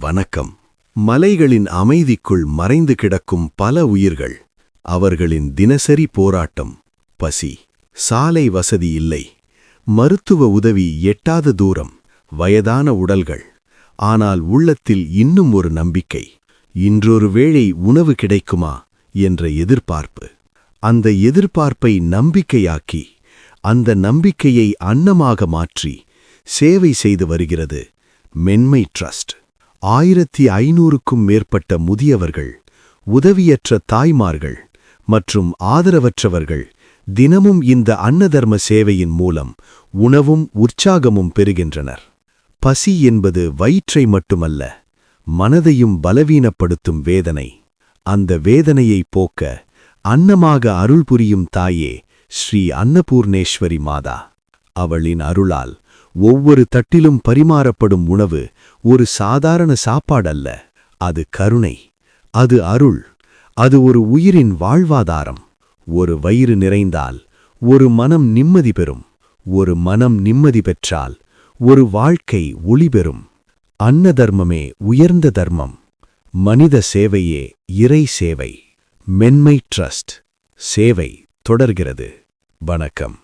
வணக்கம். மலைகளின் அமைதிக்குள் மறைந்து கிடக்கும் பல உயிர்கள். அவர்களின் தினசரி போராட்டம். பசி. சாலை வசதி இல்லை. மருத்துவ உதவி எட்டாத தூரம். வயதான உடல்கள். ஆனால் உள்ளத்தில் இன்னும் ஒரு நம்பிக்கை. இன்றொரு வேளை உணவு கிடைக்குமா என்ற எதிர்பார்ப்பு. அந்த எதிர்பார்ப்பை நம்பிக்கையாக்கி, அந்த நம்பிக்கையை அன்னமாக மாற்றி சேவை செய்து வருகிறது மென்மை ட்ரஸ்ட். 1500க்கும் மேற்பட்ட முதியவர்கள், உதவியற்ற தாய்மார்கள் மற்றும் ஆதரவற்றவர்கள் தினமும் இந்த அன்னதர்ம சேவையின் மூலம் உணவும் உற்சாகமும் பெறுகின்றனர். பசி என்பது வயிற்றை மட்டுமல்ல, மனதையும் பலவீனப்படுத்தும் வேதனை. அந்த வேதனையை போக்க அன்னமாக அருள் புரியும் தாயே ஸ்ரீ அன்னபூர்ணேஸ்வரி மாதா. அவளின் அருளால் ஒவ்வொரு தட்டிலும் பரிமாறப்படும் உணவு ஒரு சாதாரண சாப்பாடல்ல. அது கருணை, அது அருள், அது ஒரு உயிரின் வாழ்வாதாரம். ஒரு வயிறு நிறைந்தால் ஒரு மனம் நிம்மதி பெறும். ஒரு மனம் நிம்மதி பெற்றால் ஒரு வாழ்க்கை ஒளி பெறும். அன்ன தர்மமே உயர்ந்த தர்மம். மனித சேவையே இறை சேவை. மென்மை ட்ரஸ்ட். சேவை தொடர்கிறது. வணக்கம்.